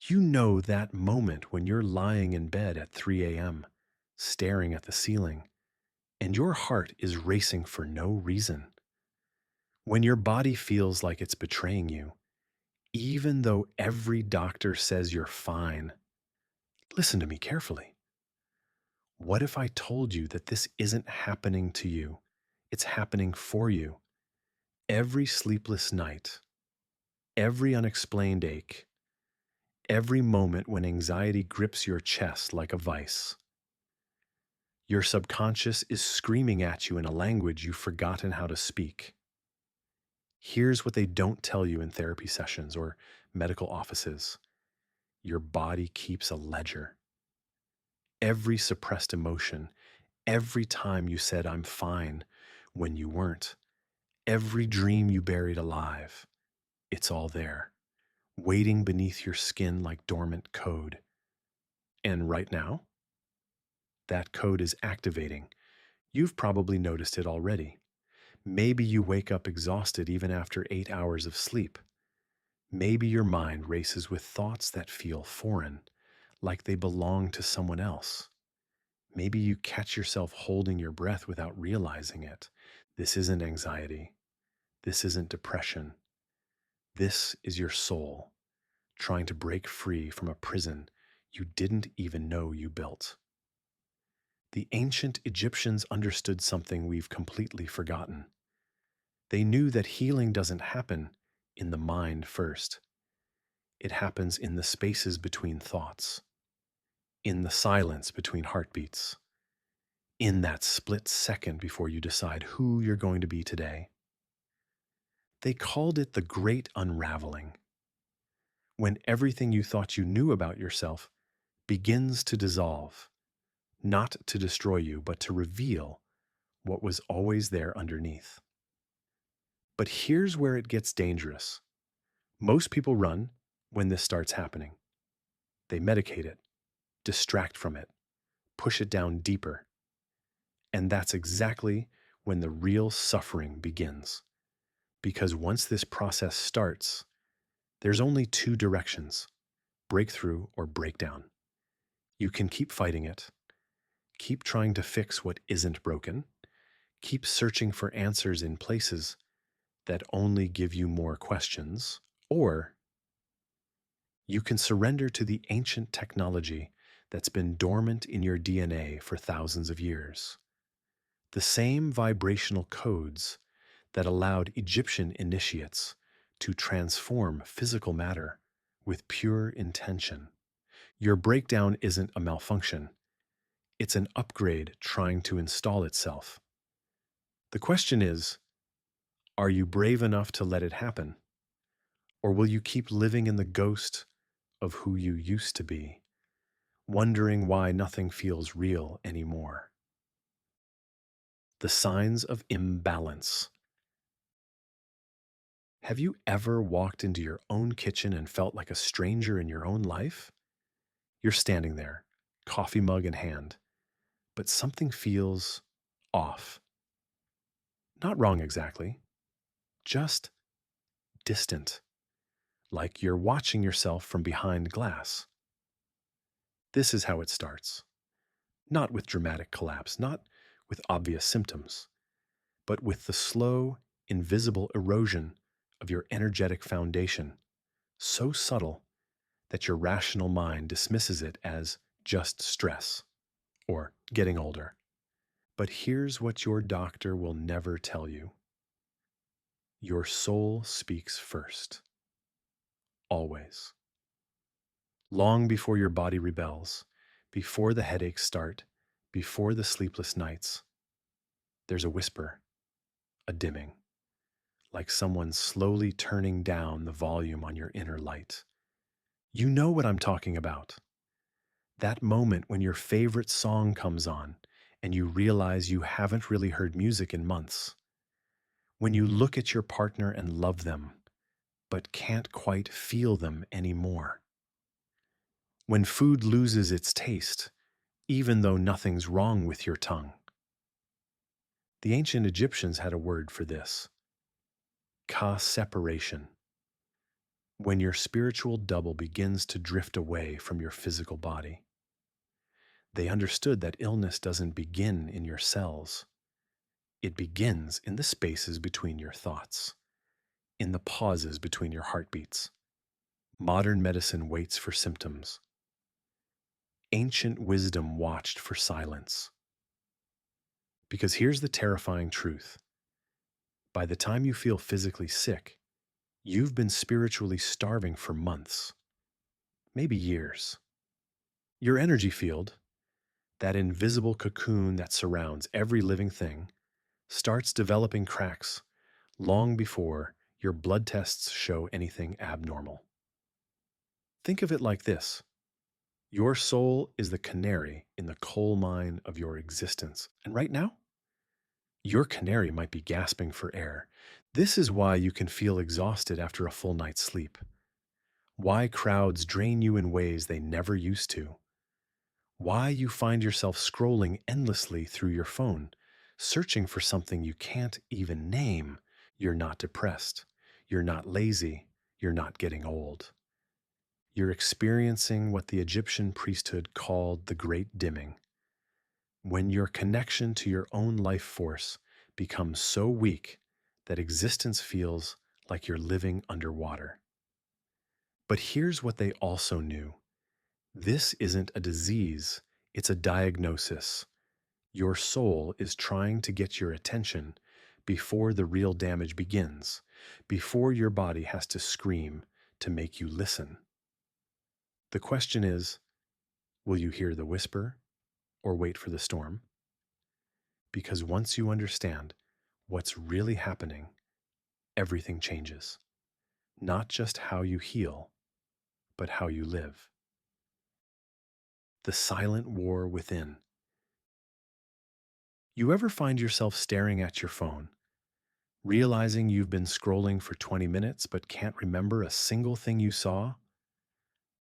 You know that moment when you're lying in bed at 3 a.m., staring at the ceiling, and your heart is racing for no reason. When your body feels like it's betraying you, even though every doctor says you're fine. Listen to me carefully. What if I told you that this isn't happening to you? It's happening for you. Every sleepless night, every unexplained ache, every moment when anxiety grips your chest like a vice. Your subconscious is screaming at you in a language you've forgotten how to speak. Here's what they don't tell you in therapy sessions or medical offices. Your body keeps a ledger. Every suppressed emotion, every time you said, "I'm fine," when you weren't, every dream you buried alive, it's all there, waiting beneath your skin like dormant code. And right now, that code is activating. You've probably noticed it already. Maybe you wake up exhausted even after 8 hours of sleep. Maybe your mind races with thoughts that feel foreign, like they belong to someone else. Maybe you catch yourself holding your breath without realizing it. This isn't anxiety. This isn't depression. This is your soul trying to break free from a prison you didn't even know you built. The ancient Egyptians understood something we've completely forgotten. They knew that healing doesn't happen in the mind first. It happens in the spaces between thoughts, in the silence between heartbeats, in that split second before you decide who you're going to be today. They called it the Great Unraveling, when everything you thought you knew about yourself begins to dissolve, not to destroy you, but to reveal what was always there underneath. But here's where it gets dangerous. Most people run when this starts happening. They medicate it, distract from it, push it down deeper. And that's exactly when the real suffering begins. Because once this process starts, there's only two directions: breakthrough or breakdown. You can keep fighting it, keep trying to fix what isn't broken, keep searching for answers in places that only give you more questions, or you can surrender to the ancient technology that's been dormant in your DNA for thousands of years. The same vibrational codes that allowed Egyptian initiates to transform physical matter with pure intention. Your breakdown isn't a malfunction, it's an upgrade trying to install itself. The question is, are you brave enough to let it happen? Or will you keep living in the ghost of who you used to be, wondering why nothing feels real anymore? The signs of imbalance. Have you ever walked into your own kitchen and felt like a stranger in your own life? You're standing there, coffee mug in hand, but something feels off. Not wrong exactly, just distant, like you're watching yourself from behind glass. This is how it starts. Not with dramatic collapse, not with obvious symptoms, but with the slow, invisible erosion of your energetic foundation, so subtle that your rational mind dismisses it as just stress or getting older. But here's what your doctor will never tell you: your soul speaks first, always. Long before your body rebels, before the headaches start, before the sleepless nights, there's a whisper, a dimming, like someone slowly turning down the volume on your inner light. You know what I'm talking about. That moment when your favorite song comes on and you realize you haven't really heard music in months. When you look at your partner and love them, but can't quite feel them anymore. When food loses its taste, even though nothing's wrong with your tongue. The ancient Egyptians had a word for this: ka separation. When your spiritual double begins to drift away from your physical body, they understood that illness doesn't begin in your cells. It begins in the spaces between your thoughts, in the pauses between your heartbeats. Modern medicine waits for symptoms. Ancient wisdom watched for silence. Because here's the terrifying truth: by the time you feel physically sick, you've been spiritually starving for months, maybe years. Your energy field, that invisible cocoon that surrounds every living thing, starts developing cracks long before your blood tests show anything abnormal. Think of it like this: your soul is the canary in the coal mine of your existence. And right now, your canary might be gasping for air. This is why you can feel exhausted after a full night's sleep. Why crowds drain you in ways they never used to. Why you find yourself scrolling endlessly through your phone, searching for something you can't even name. You're not depressed. You're not lazy. You're not getting old. You're experiencing what the Egyptian priesthood called the Great Dimming, when your connection to your own life force becomes so weak that existence feels like you're living underwater. But here's what they also knew: this isn't a disease, it's a diagnosis. Your soul is trying to get your attention before the real damage begins, before your body has to scream to make you listen. The question is, will you hear the whisper or wait for the storm? Because once you understand what's really happening, everything changes. Not just how you heal, but how you live. The silent war within. You ever find yourself staring at your phone, realizing you've been scrolling for 20 minutes but can't remember a single thing you saw?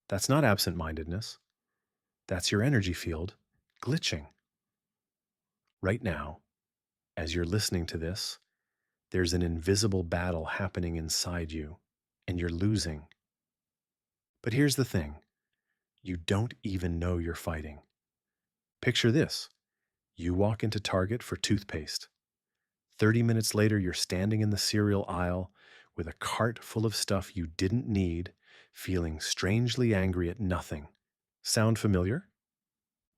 That's not absent-mindedness. That's your energy field glitching. Right now, as you're listening to this, there's an invisible battle happening inside you, and you're losing. But here's the thing: you don't even know you're fighting. Picture this: you walk into Target for toothpaste. 30 minutes later, you're standing in the cereal aisle with a cart full of stuff you didn't need, feeling strangely angry at nothing. Sound familiar?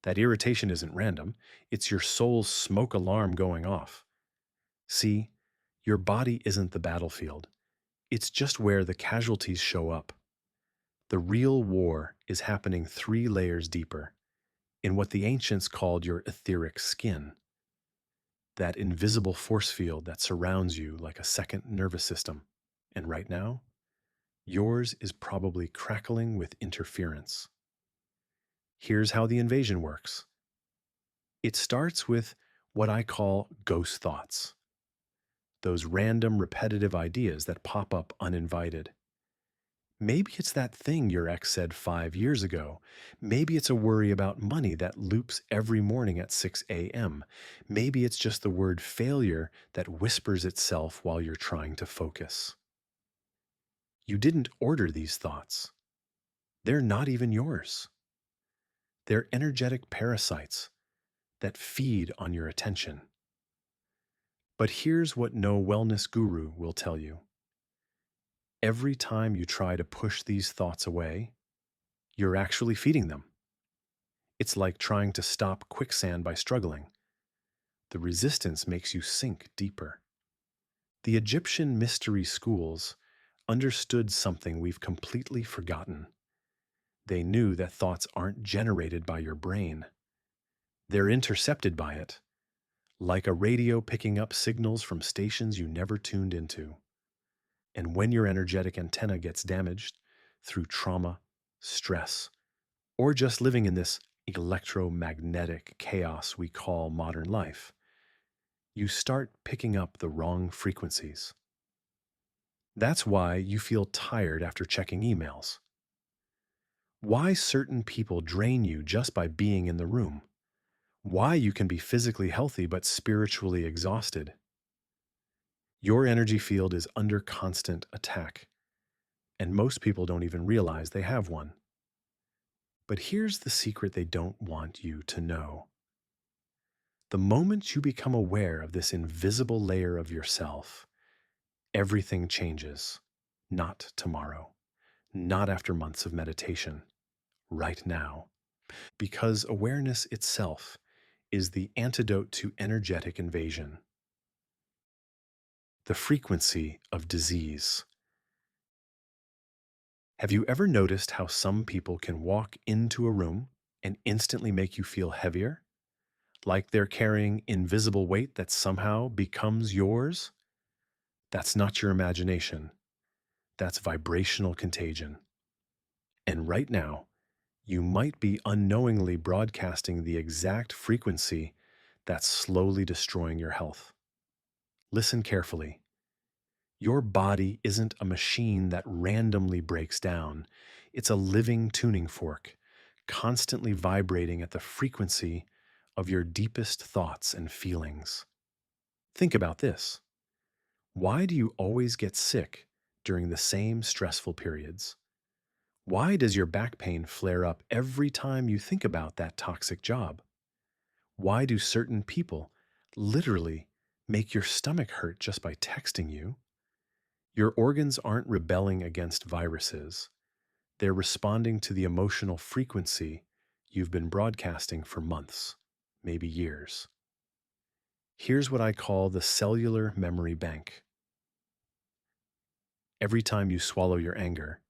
That irritation isn't random. It's your soul's smoke alarm going off. See, your body isn't the battlefield. It's just where the casualties show up. The real war is happening 3 layers deeper, in what the ancients called your etheric skin, that invisible force field that surrounds you like a second nervous system. And right now, yours is probably crackling with interference. Here's how the invasion works. It starts with what I call ghost thoughts, those random repetitive ideas that pop up uninvited. Maybe it's that thing your ex said 5 years ago. Maybe it's a worry about money that loops every morning at 6 a.m. Maybe it's just the word failure that whispers itself while you're trying to focus. You didn't order these thoughts. They're not even yours. They're energetic parasites that feed on your attention. But here's what no wellness guru will tell you. Every time you try to push these thoughts away, you're actually feeding them. It's like trying to stop quicksand by struggling. The resistance makes you sink deeper. The Egyptian mystery schools understood something we've completely forgotten. They knew that thoughts aren't generated by your brain. They're intercepted by it, like a radio picking up signals from stations you never tuned into. And when your energetic antenna gets damaged through trauma, stress, or just living in this electromagnetic chaos we call modern life, you start picking up the wrong frequencies. That's why you feel tired after checking emails. Why certain people drain you just by being in the room. Why you can be physically healthy but spiritually exhausted. Your energy field is under constant attack. and most people don't even realize they have one. But here's the secret they don't want you to know. The moment you become aware of this invisible layer of yourself, everything changes. Not tomorrow, not after months of meditation, right now. Because awareness itself is the antidote to energetic invasion, the frequency of disease. Have you ever noticed how some people can walk into a room and instantly make you feel heavier? Like they're carrying invisible weight that somehow becomes yours? That's not your imagination. That's vibrational contagion. And right now, you might be unknowingly broadcasting the exact frequency that's slowly destroying your health. Listen carefully. Your body isn't a machine that randomly breaks down. It's a living tuning fork, constantly vibrating at the frequency of your deepest thoughts and feelings. Think about this. Why do you always get sick during the same stressful periods? Why does your back pain flare up every time you think about that toxic job? Why do certain people literally make your stomach hurt just by texting you? Your organs aren't rebelling against viruses. They're responding to the emotional frequency you've been broadcasting for months, maybe years. Here's what I call the cellular memory bank. Every time you swallow your anger,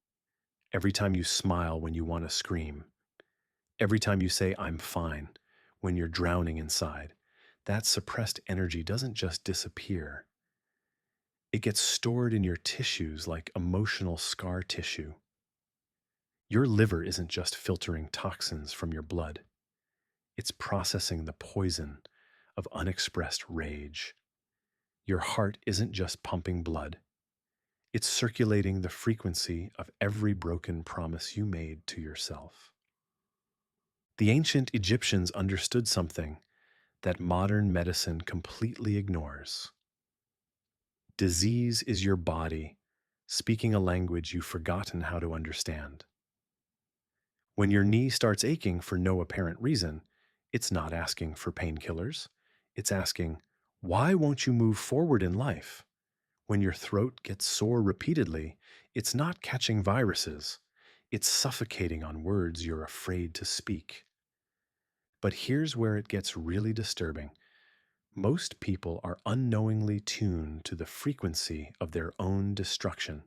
every time you smile when you want to scream, every time you say, "I'm fine," when you're drowning inside, that suppressed energy doesn't just disappear. It gets stored in your tissues like emotional scar tissue. Your liver isn't just filtering toxins from your blood, it's processing the poison of unexpressed rage. Your heart isn't just pumping blood, it's circulating the frequency of every broken promise you made to yourself. The ancient Egyptians understood something that modern medicine completely ignores. Disease is your body speaking a language you've forgotten how to understand. When your knee starts aching for no apparent reason, it's not asking for painkillers. It's asking, "Why won't you move forward in life?" When your throat gets sore repeatedly, it's not catching viruses. It's suffocating on words you're afraid to speak. But here's where it gets really disturbing. Most people are unknowingly tuned to the frequency of their own destruction.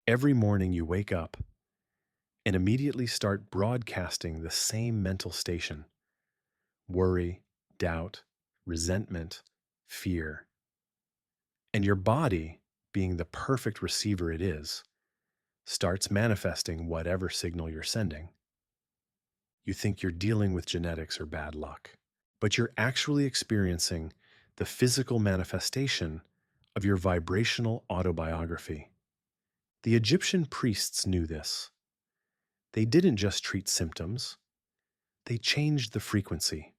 Every morning you wake up and immediately start broadcasting the same mental station: worry, doubt, resentment, fear. And your body, being the perfect receiver it is, starts manifesting whatever signal you're sending. You think you're dealing with genetics or bad luck, but you're actually experiencing the physical manifestation of your vibrational autobiography. The Egyptian priests knew this. They didn't just treat symptoms, they changed the frequency.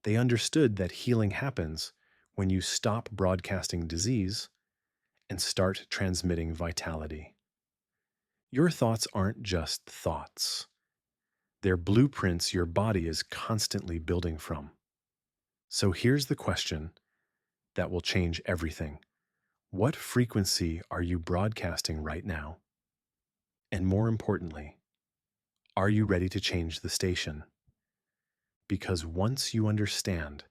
They understood that healing happens when you stop broadcasting disease and start transmitting vitality. Your thoughts aren't just thoughts, they're blueprints your body is constantly building from. So here's the question that will change everything. What frequency are you broadcasting right now? And more importantly, are you ready to change the station? Because once you understand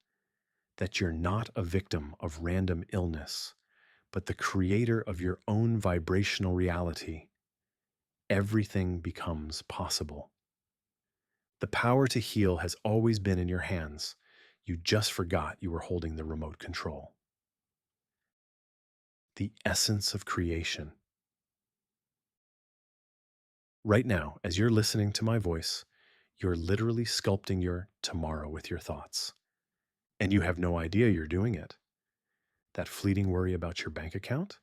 that you're not a victim of random illness, but the creator of your own vibrational reality, everything becomes possible. The power to heal has always been in your hands. You just forgot you were holding the remote control. The essence of creation. Right now, as you're listening to my voice, you're literally sculpting your tomorrow with your thoughts. And you have no idea you're doing it. That fleeting worry about your bank account?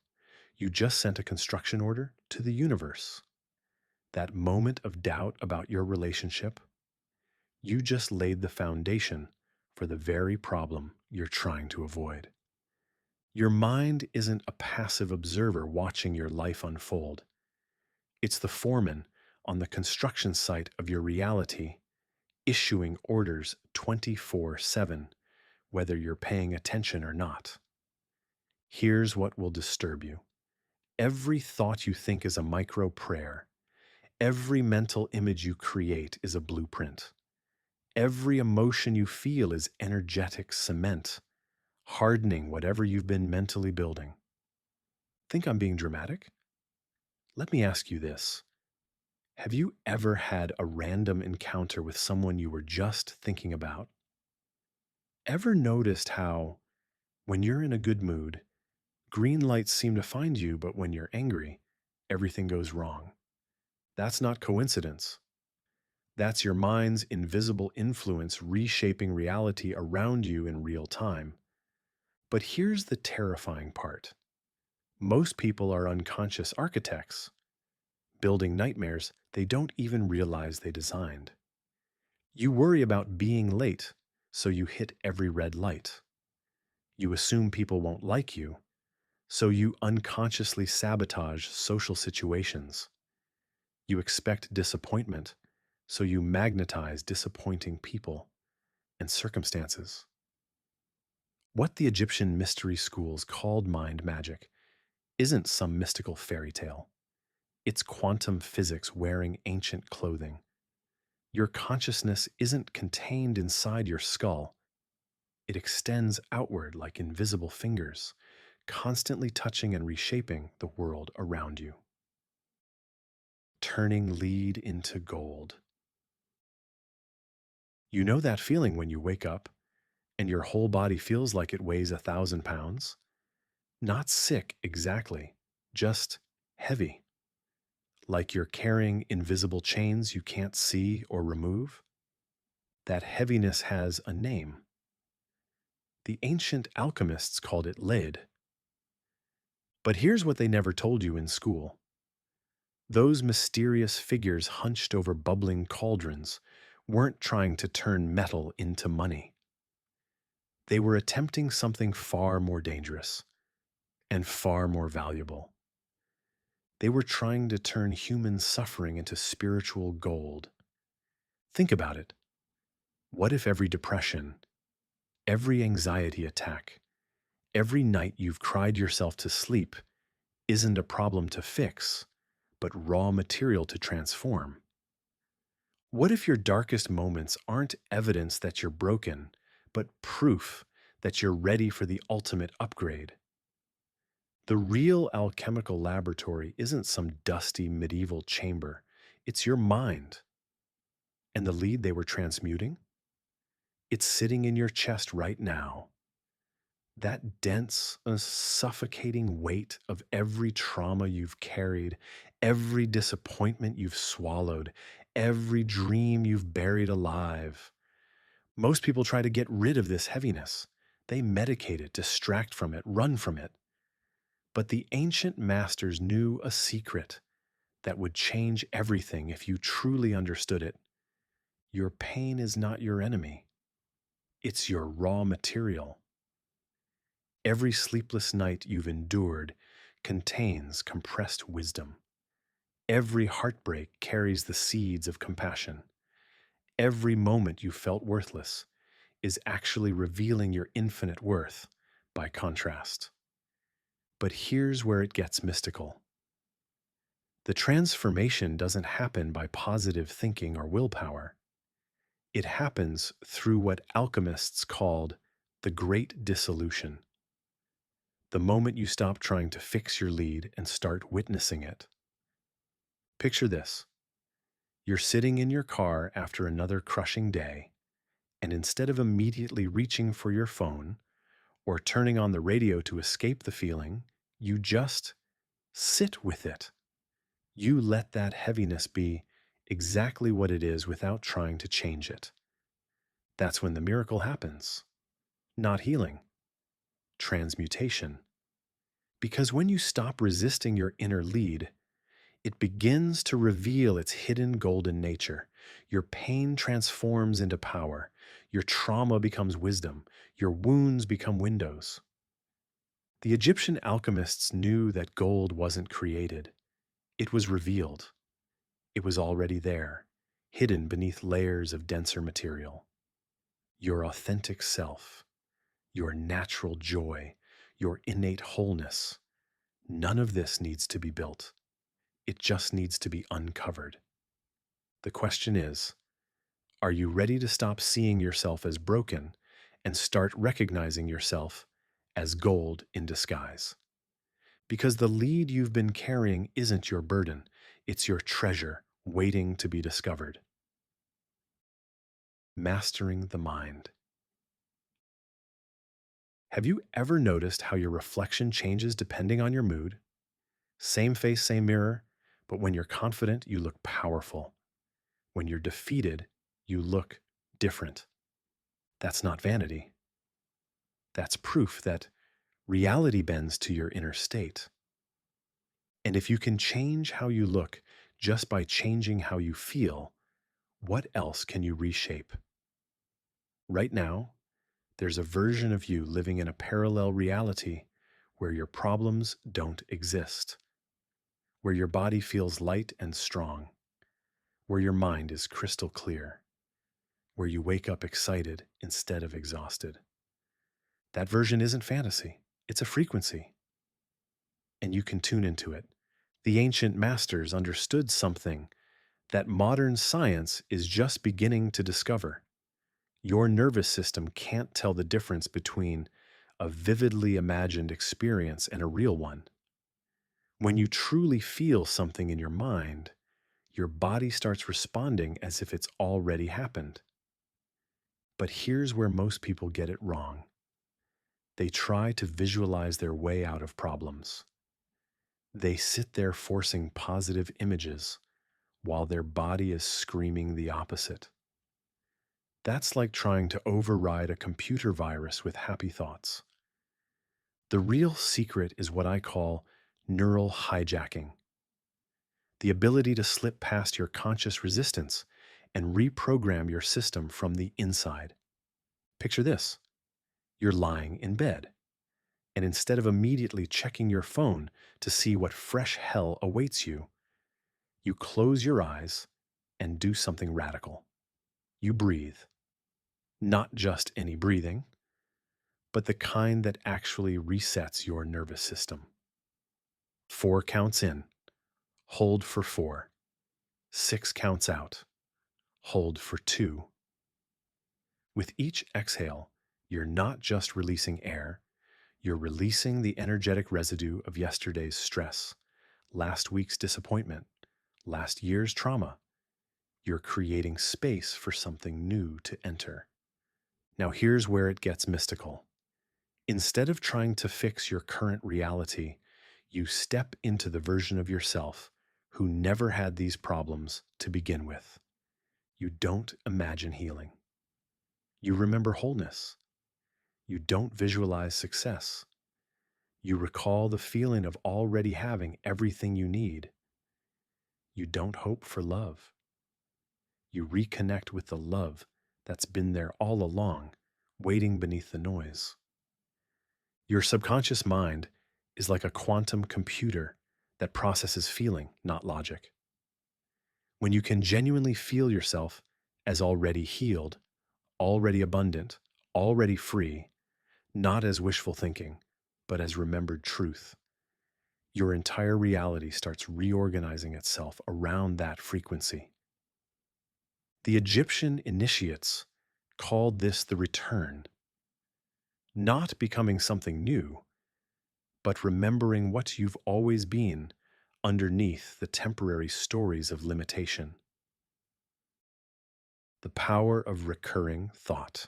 You just sent a construction order to the universe. That moment of doubt about your relationship? You just laid the foundation for the very problem you're trying to avoid. Your mind isn't a passive observer watching your life unfold. It's the foreman on the construction site of your reality, issuing orders 24/7, whether you're paying attention or not. Here's what will disturb you. Every thought you think is a micro prayer. Every mental image you create is a blueprint. Every emotion you feel is energetic cement, hardening whatever you've been mentally building. Think I'm being dramatic? Let me ask you this. Have you ever had a random encounter with someone you were just thinking about? Ever noticed how, when you're in a good mood, green lights seem to find you, but when you're angry, everything goes wrong? That's not coincidence. That's your mind's invisible influence reshaping reality around you in real time. But here's the terrifying part. Most people are unconscious architects, building nightmares they don't even realize they designed. You worry about being late, so you hit every red light. You assume people won't like you, so you unconsciously sabotage social situations. You expect disappointment, so you magnetize disappointing people and circumstances. What the Egyptian mystery schools called mind magic isn't some mystical fairy tale. It's quantum physics wearing ancient clothing. Your consciousness isn't contained inside your skull. It extends outward like invisible fingers, constantly touching and reshaping the world around you. Turning lead into gold. You know that feeling when you wake up and your whole body feels like it weighs 1,000 pounds? Not sick exactly, just heavy. Like you're carrying invisible chains you can't see or remove? That heaviness has a name. The ancient alchemists called it lead. But here's what they never told you in school. Those mysterious figures hunched over bubbling cauldrons weren't trying to turn metal into money. They were attempting something far more dangerous and far more valuable. They were trying to turn human suffering into spiritual gold. Think about it. What if every depression, every anxiety attack, every night you've cried yourself to sleep isn't a problem to fix, but raw material to transform? What if your darkest moments aren't evidence that you're broken, but proof that you're ready for the ultimate upgrade? The real alchemical laboratory isn't some dusty medieval chamber. It's your mind. And the lead they were transmuting? It's sitting in your chest right now. That dense, suffocating weight of every trauma you've carried, every disappointment you've swallowed, every dream you've buried alive. Most people try to get rid of this heaviness. They medicate it, distract from it, run from it. But the ancient masters knew a secret that would change everything if you truly understood it. Your pain is not your enemy. It's your raw material. Every sleepless night you've endured contains compressed wisdom. Every heartbreak carries the seeds of compassion. Every moment you felt worthless is actually revealing your infinite worth by contrast. But here's where it gets mystical. The transformation doesn't happen by positive thinking or willpower. It happens through what alchemists called the Great Dissolution. The moment you stop trying to fix your lead and start witnessing it. Picture this. You're sitting in your car after another crushing day, and instead of immediately reaching for your phone or turning on the radio to escape the feeling, you just sit with it. You let that heaviness be exactly what it is without trying to change it. That's when the miracle happens. Not healing, transmutation. Because when you stop resisting your inner lead, it begins to reveal its hidden golden nature. Your pain transforms into power. Your trauma becomes wisdom. Your wounds become windows. The Egyptian alchemists knew that gold wasn't created, it was revealed. It was already there, hidden beneath layers of denser material. Your authentic self, your natural joy, your innate wholeness. None of this needs to be built. It just needs to be uncovered. The question is, are you ready to stop seeing yourself as broken and start recognizing yourself as gold in disguise? Because the lead you've been carrying isn't your burden, it's your treasure waiting to be discovered. Mastering the mind. Have you ever noticed how your reflection changes depending on your mood? Same face, same mirror, but when you're confident, you look powerful. When you're defeated, you look different. That's not vanity. That's proof that reality bends to your inner state. And if you can change how you look just by changing how you feel, what else can you reshape? Right now, there's a version of you living in a parallel reality where your problems don't exist, where your body feels light and strong, where your mind is crystal clear, where you wake up excited instead of exhausted. That version isn't fantasy, it's a frequency, and you can tune into it. The ancient masters understood something that modern science is just beginning to discover. Your nervous system can't tell the difference between a vividly imagined experience and a real one. When you truly feel something in your mind, your body starts responding as if it's already happened. But here's where most people get it wrong. They try to visualize their way out of problems. They sit there forcing positive images while their body is screaming the opposite. That's like trying to override a computer virus with happy thoughts. The real secret is what I call neural hijacking, the ability to slip past your conscious resistance and reprogram your system from the inside. Picture this: you're lying in bed, and instead of immediately checking your phone to see what fresh hell awaits you, you close your eyes and do something radical. You breathe. Not just any breathing, but the kind that actually resets your nervous system. 4 counts in, hold for 4. 6 counts out, hold for 2. With each exhale, you're not just releasing air, you're releasing the energetic residue of yesterday's stress, last week's disappointment, last year's trauma. You're creating space for something new to enter. Now here's where it gets mystical. Instead of trying to fix your current reality, you step into the version of yourself who never had these problems to begin with. You don't imagine healing. You remember wholeness. You don't visualize success. You recall the feeling of already having everything you need. You don't hope for love. You reconnect with the love that's been there all along, waiting beneath the noise. Your subconscious mind is like a quantum computer that processes feeling, not logic. When you can genuinely feel yourself as already healed, already abundant, already free, not as wishful thinking, but as remembered truth, your entire reality starts reorganizing itself around that frequency. The Egyptian initiates called this the return, not becoming something new, but remembering what you've always been underneath the temporary stories of limitation. The power of recurring thought.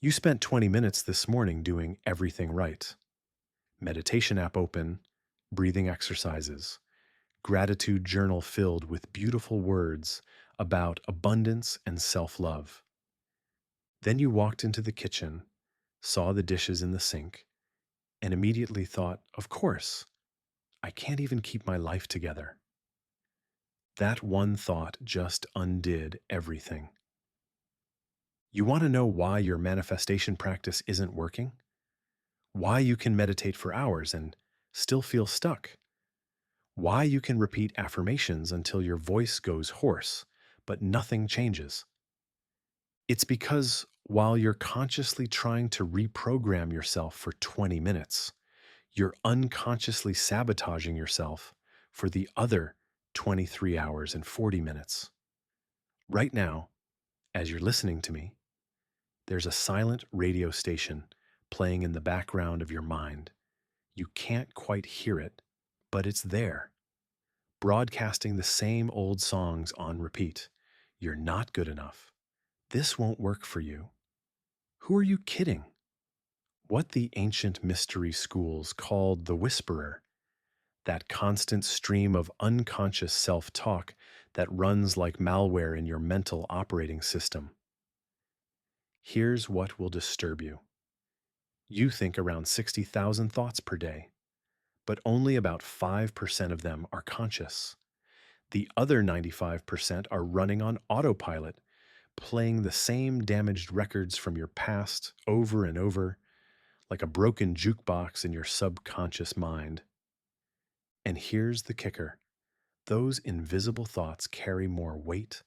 You spent 20 minutes this morning doing everything right. Meditation app open, breathing exercises, gratitude journal filled with beautiful words about abundance and self-love. Then you walked into the kitchen, saw the dishes in the sink, and immediately thought, of course, I can't even keep my life together. That one thought just undid everything. You want to know why your manifestation practice isn't working? why you can meditate for hours and still feel stuck, why you can repeat affirmations until your voice goes hoarse, but nothing changes. It's because while you're consciously trying to reprogram yourself for 20 minutes, you're unconsciously sabotaging yourself for the other 23 hours and 40 minutes. Right now, as you're listening to me, there's a silent radio station playing in the background of your mind. You can't quite hear it, but it's there, broadcasting the same old songs on repeat. You're not good enough. This won't work for you. Who are you kidding? What the ancient mystery schools called the whisperer, that constant stream of unconscious self talk that runs like malware in your mental operating system. Here's what will disturb you. You think around 60,000 thoughts per day, but only about 5% of them are conscious. The other 95% are running on autopilot, playing the same damaged records from your past over and over, like a broken jukebox in your subconscious mind. And here's the kicker: those invisible thoughts carry more weight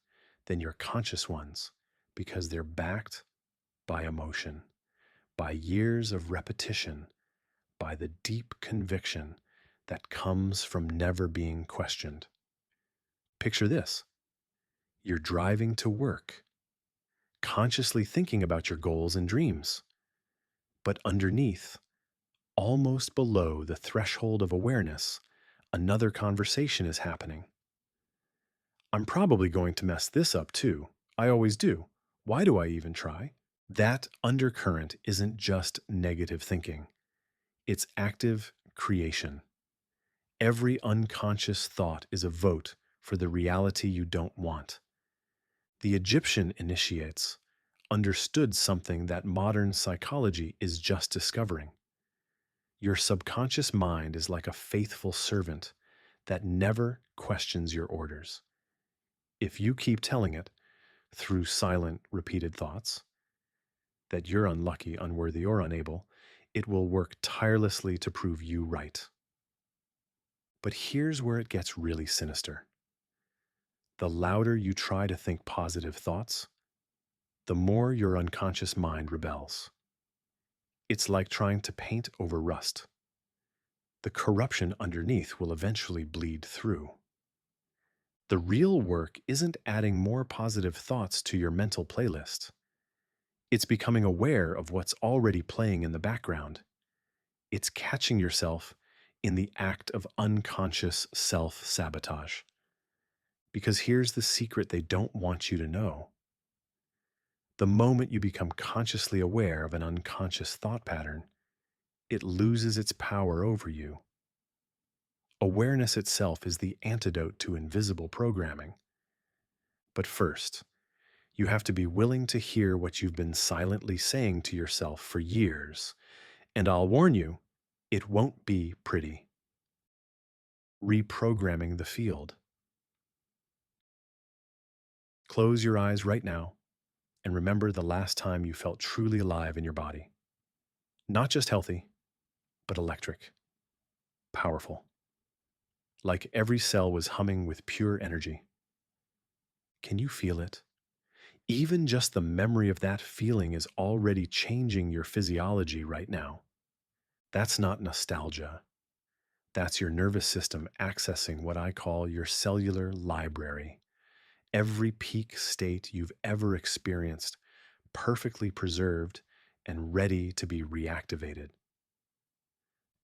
than your conscious ones because they're backed by emotion, by years of repetition, by the deep conviction that comes from never being questioned. Picture this: you're driving to work, consciously thinking about your goals and dreams, but underneath, almost below the threshold of awareness, another conversation is happening. I'm probably going to mess this up too. I always do. Why do I even try? That undercurrent isn't just negative thinking, it's active creation. Every unconscious thought is a vote for the reality you don't want. The Egyptian initiates understood something that modern psychology is just discovering. Your subconscious mind is like a faithful servant that never questions your orders. If you keep telling it, through silent, repeated thoughts, that you're unlucky, unworthy, or unable, it will work tirelessly to prove you right. But here's where it gets really sinister. The louder you try to think positive thoughts, the more your unconscious mind rebels. It's like trying to paint over rust. The corruption underneath will eventually bleed through. The real work isn't adding more positive thoughts to your mental playlist. It's becoming aware of what's already playing in the background. It's catching yourself in the act of unconscious self-sabotage. Because here's the secret they don't want you to know. The moment you become consciously aware of an unconscious thought pattern, it loses its power over you. Awareness itself is the antidote to invisible programming. But first, you have to be willing to hear what you've been silently saying to yourself for years. And I'll warn you, it won't be pretty. Reprogramming the field. Close your eyes right now and remember the last time you felt truly alive in your body. Not just healthy, but electric, powerful. Like every cell was humming with pure energy. Can you feel it? Even just the memory of that feeling is already changing your physiology right now. That's not nostalgia. That's your nervous system accessing what I call your cellular library. Every peak state you've ever experienced, perfectly preserved and ready to be reactivated.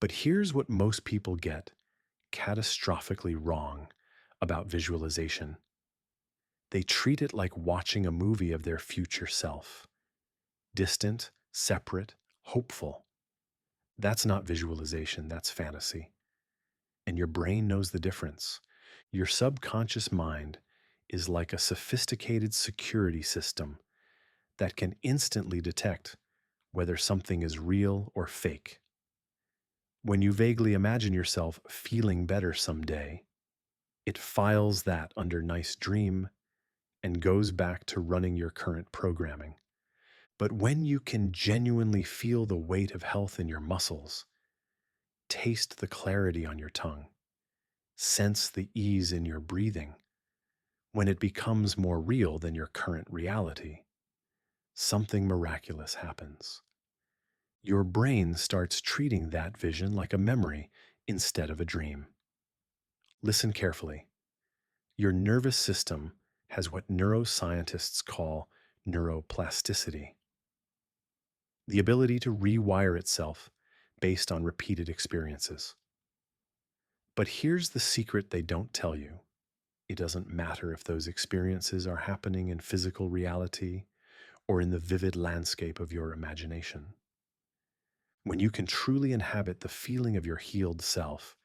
But here's what most people get catastrophically wrong about visualization. They treat it like watching a movie of their future self. Distant, separate, hopeful. That's not visualization, that's fantasy. And your brain knows the difference. Your subconscious mind is like a sophisticated security system that can instantly detect whether something is real or fake. When you vaguely imagine yourself feeling better someday, it files that under nice dream and goes back to running your current programming. But when you can genuinely feel the weight of health in your muscles, taste the clarity on your tongue, sense the ease in your breathing, when it becomes more real than your current reality, something miraculous happens. Your brain starts treating that vision like a memory instead of a dream. Listen carefully. Your nervous system has what neuroscientists call neuroplasticity, the ability to rewire itself based on repeated experiences. But here's the secret they don't tell you. It doesn't matter if those experiences are happening in physical reality or in the vivid landscape of your imagination. When you can truly inhabit the feeling of your healed self,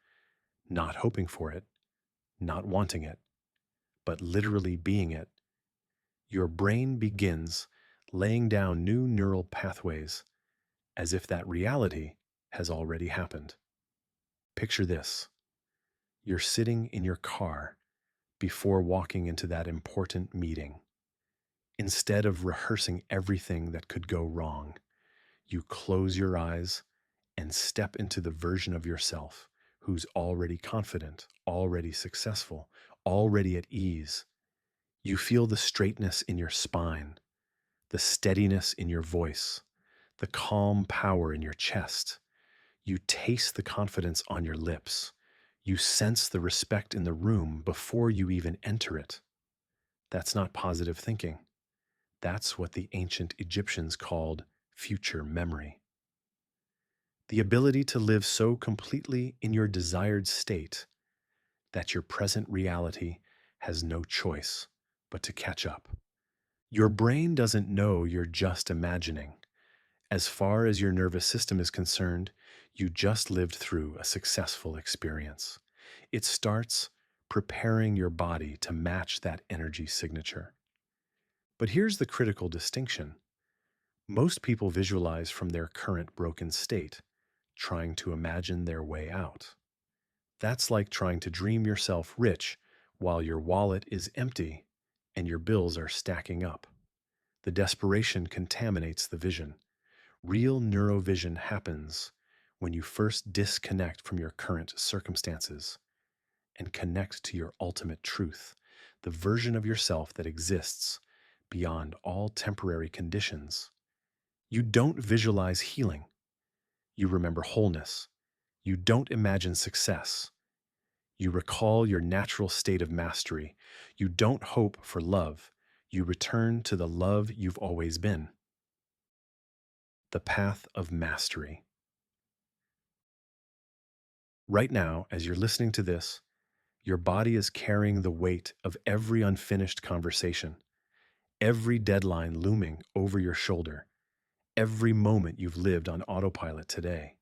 not hoping for it, not wanting it, but literally being it, your brain begins laying down new neural pathways as if that reality has already happened. Picture this. You're sitting in your car before walking into that important meeting. Instead of rehearsing everything that could go wrong, you close your eyes and step into the version of yourself who's already confident, already successful, already at ease. You feel the straightness in your spine, the steadiness in your voice, the calm power in your chest. You taste the confidence on your lips. You sense the respect in the room before you even enter it. That's not positive thinking. That's what the ancient Egyptians called future memory. The ability to live so completely in your desired state that your present reality has no choice but to catch up. Your brain doesn't know you're just imagining. As far as your nervous system is concerned, you just lived through a successful experience. It starts preparing your body to match that energy signature. But here's the critical distinction. Most people visualize from their current broken state, trying to imagine their way out. That's like trying to dream yourself rich while your wallet is empty and your bills are stacking up. The desperation contaminates the vision. Real neurovision happens when you first disconnect from your current circumstances and connect to your ultimate truth, the version of yourself that exists beyond all temporary conditions. You don't visualize healing. You remember wholeness. You don't imagine success. You recall your natural state of mastery. You don't hope for love. You return to the love you've always been. The path of mastery. Right now, as you're listening to this, your body is carrying the weight of every unfinished conversation, every deadline looming over your shoulder, every moment you've lived on autopilot today.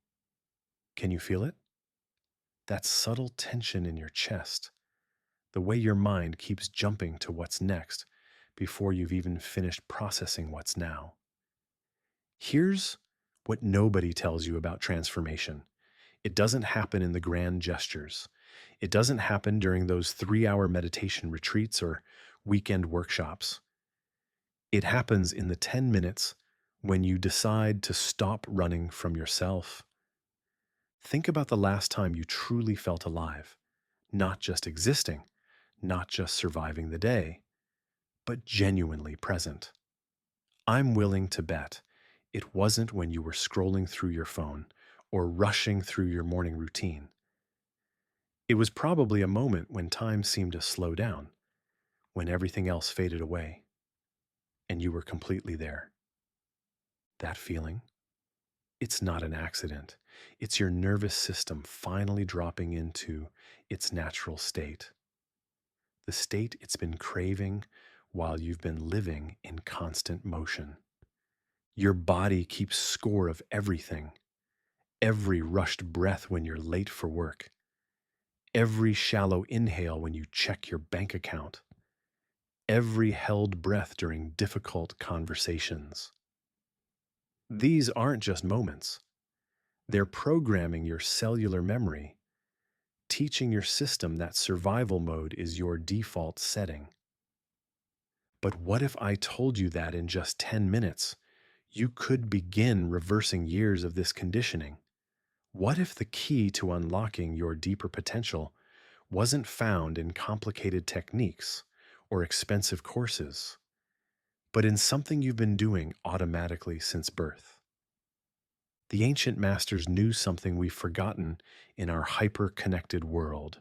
Can you feel it? That subtle tension in your chest, the way your mind keeps jumping to what's next before you've even finished processing what's now. Here's what nobody tells you about transformation. It doesn't happen in the grand gestures. It doesn't happen during those 3-hour meditation retreats or weekend workshops. It happens in the 10 minutes when you decide to stop running from yourself. Think about the last time you truly felt alive, not just existing, not just surviving the day, but genuinely present. I'm willing to bet it wasn't when you were scrolling through your phone or rushing through your morning routine. It was probably a moment when time seemed to slow down, when everything else faded away, and you were completely there. That feeling? It's not an accident. It's your nervous system finally dropping into its natural state, the state it's been craving while you've been living in constant motion. Your body keeps score of everything, every rushed breath when you're late for work, every shallow inhale when you check your bank account, every held breath during difficult conversations. These aren't just moments. They're programming your cellular memory, teaching your system that survival mode is your default setting. But what if I told you that in just 10 minutes, You could begin reversing years of this conditioning. What if the key to unlocking your deeper potential wasn't found in complicated techniques or expensive courses, but in something you've been doing automatically since birth? The ancient masters knew something we've forgotten in our hyper connected world.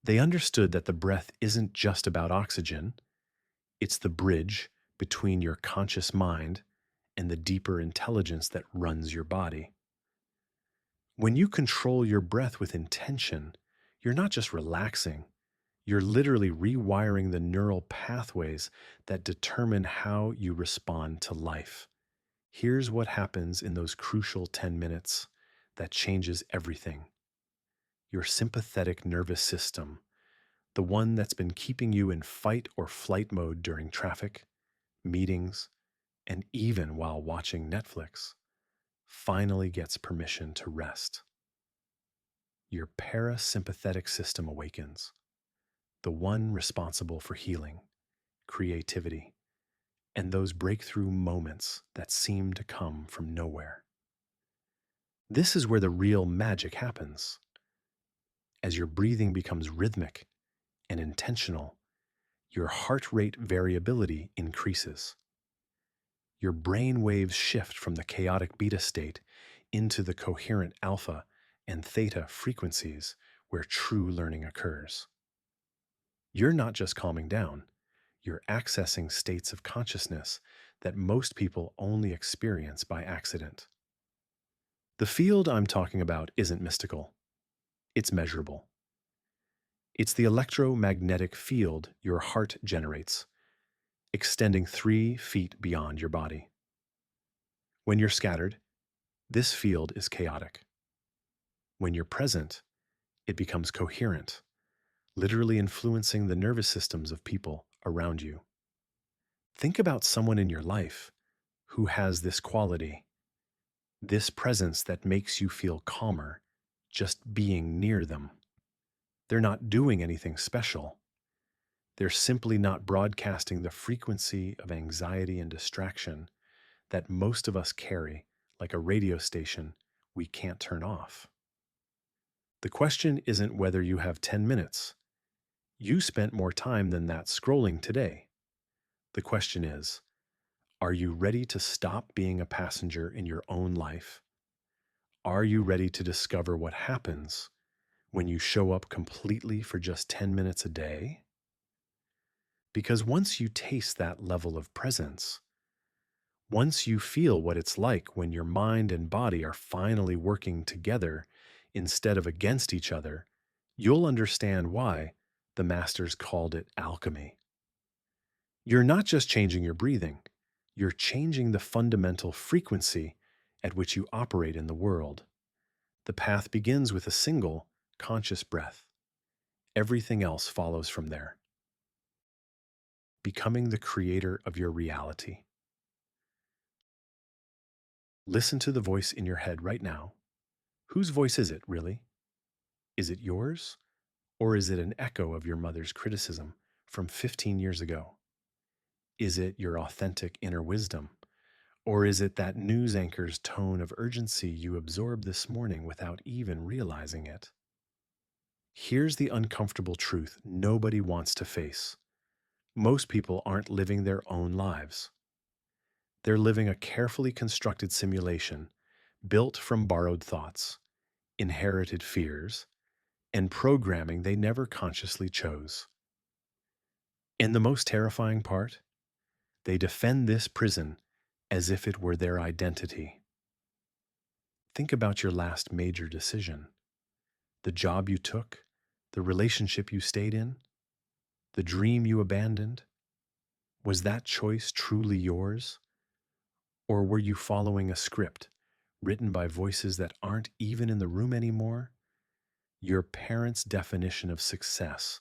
They understood that the breath isn't just about oxygen, it's the bridge between your conscious mind and the deeper intelligence that runs your body. When you control your breath with intention, you're not just relaxing, you're literally rewiring the neural pathways that determine how you respond to life. Here's what happens in those crucial 10 minutes that changes everything. Your sympathetic nervous system, the one that's been keeping you in fight or flight mode during traffic, meetings, and even while watching Netflix, finally gets permission to rest. Your parasympathetic system awakens, the one responsible for healing, creativity, and those breakthrough moments that seem to come from nowhere. This is where the real magic happens. As your breathing becomes rhythmic and intentional, your heart rate variability increases. Your brain waves shift from the chaotic beta state into the coherent alpha and theta frequencies where true learning occurs. You're not just calming down, you're accessing states of consciousness that most people only experience by accident. The field I'm talking about isn't mystical, it's measurable. It's the electromagnetic field your heart generates, extending 3 feet beyond your body. When you're scattered, this field is chaotic. When you're present, it becomes coherent, literally influencing the nervous systems of people around you. Think about someone in your life who has this quality, this presence that makes you feel calmer just being near them. They're not doing anything special. They're simply not broadcasting the frequency of anxiety and distraction that most of us carry like a radio station we can't turn off. The question isn't whether you have 10 minutes. You spent more time than that scrolling today. The question is, are you ready to stop being a passenger in your own life? Are you ready to discover what happens when you show up completely for just 10 minutes a day? Because once you taste that level of presence, once you feel what it's like when your mind and body are finally working together instead of against each other, you'll understand why the masters called it alchemy. You're not just changing your breathing, you're changing the fundamental frequency at which you operate in the world. The path begins with a single, conscious breath. Everything else follows from there. Becoming the creator of your reality. Listen to the voice in your head right now. Whose voice is it, really? Is it yours? Or is it an echo of your mother's criticism from 15 years ago? Is it your authentic inner wisdom? Or is it that news anchor's tone of urgency you absorbed this morning without even realizing it? Here's the uncomfortable truth nobody wants to face. Most people aren't living their own lives. They're living a carefully constructed simulation built from borrowed thoughts, inherited fears, and programming they never consciously chose. And the most terrifying part? They defend this prison as if it were their identity. Think about your last major decision. The job you took, the relationship you stayed in, the dream you abandoned. Was that choice truly yours? Or were you following a script written by voices that aren't even in the room anymore? Your parents' definition of success,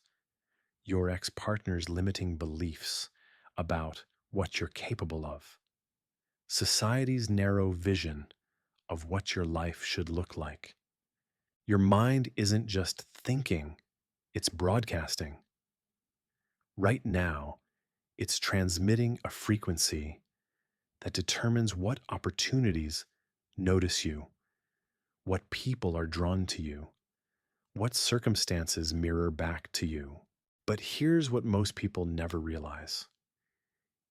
your ex-partner's limiting beliefs about what you're capable of, society's narrow vision of what your life should look like. Your mind isn't just thinking, it's broadcasting. Right now, it's transmitting a frequency that determines what opportunities notice you, what people are drawn to you, what circumstances mirror back to you. But here's what most people never realize: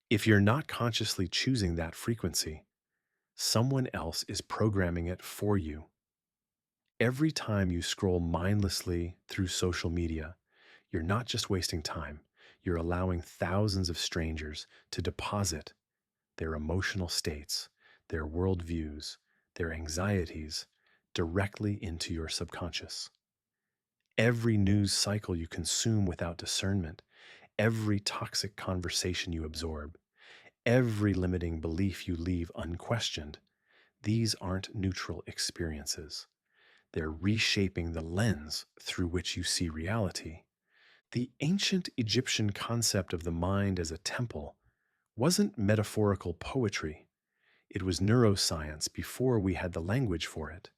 if you're not consciously choosing that frequency, someone else is programming it for you. Every time you scroll mindlessly through social media, you're not just wasting time, you're allowing thousands of strangers to deposit their emotional states, their worldviews, their anxieties directly into your subconscious. Every news cycle you consume without discernment, every toxic conversation you absorb, every limiting belief you leave unquestioned, these aren't neutral experiences. They're reshaping the lens through which you see reality. The ancient Egyptian concept of the mind as a temple wasn't metaphorical poetry. It was neuroscience before we had the language for it.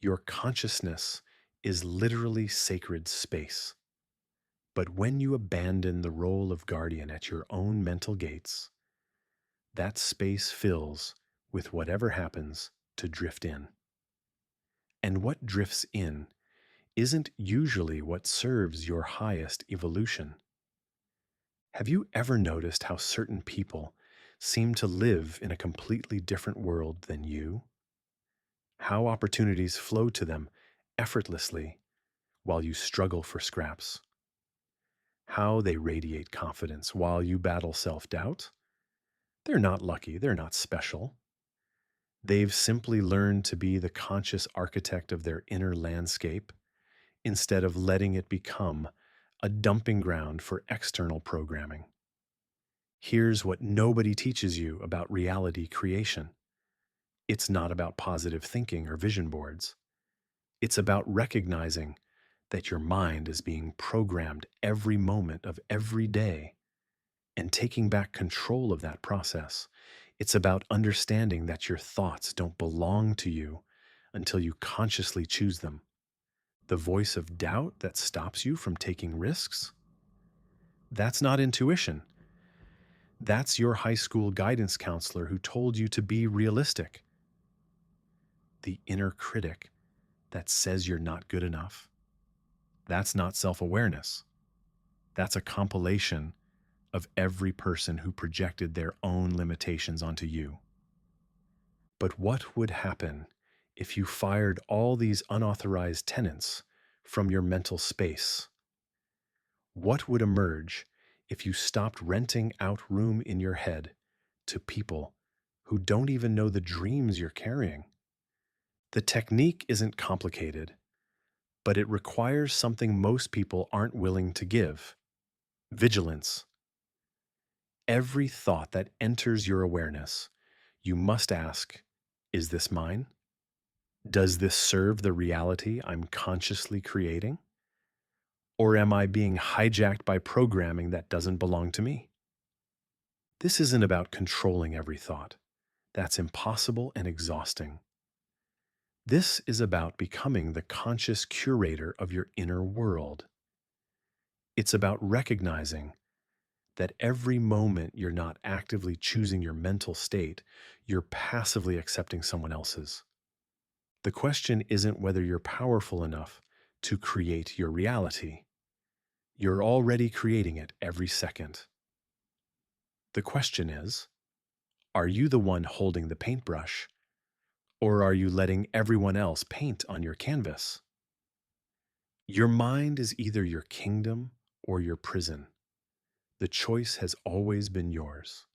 Your consciousness is literally sacred space. But when you abandon the role of guardian at your own mental gates, that space fills with whatever happens to drift in. And what drifts in isn't usually what serves your highest evolution. Have you ever noticed how certain people seem to live in a completely different world than you? How opportunities flow to them effortlessly while you struggle for scraps? How they radiate confidence while you battle self doubt? They're not lucky, they're not special. They've simply learned to be the conscious architect of their inner landscape instead of letting it become a dumping ground for external programming. Here's what nobody teaches you about reality creation: it's not about positive thinking or vision boards. It's about recognizing that your mind is being programmed every moment of every day and taking back control of that process. It's about understanding that your thoughts don't belong to you until you consciously choose them. The voice of doubt that stops you from taking risks, that's not intuition. That's your high school guidance counselor who told you to be realistic. The inner critic that says you're not good enough, that's not self-awareness. That's a compilation of every person who projected their own limitations onto you. But what would happen if you fired all these unauthorized tenants from your mental space? What would emerge if you stopped renting out room in your head to people who don't even know the dreams you're carrying? The technique isn't complicated, but it requires something most people aren't willing to give: vigilance. Every thought that enters your awareness, you must ask, is this mine? Does this serve the reality I'm consciously creating? Or am I being hijacked by programming that doesn't belong to me? This isn't about controlling every thought. That's impossible and exhausting. This is about becoming the conscious curator of your inner world. It's about recognizing that every moment you're not actively choosing your mental state, you're passively accepting someone else's. The question isn't whether you're powerful enough to create your reality. You're already creating it every second. The question is, are you the one holding the paintbrush, or are you letting everyone else paint on your canvas? Your mind is either your kingdom or your prison. The choice has always been yours.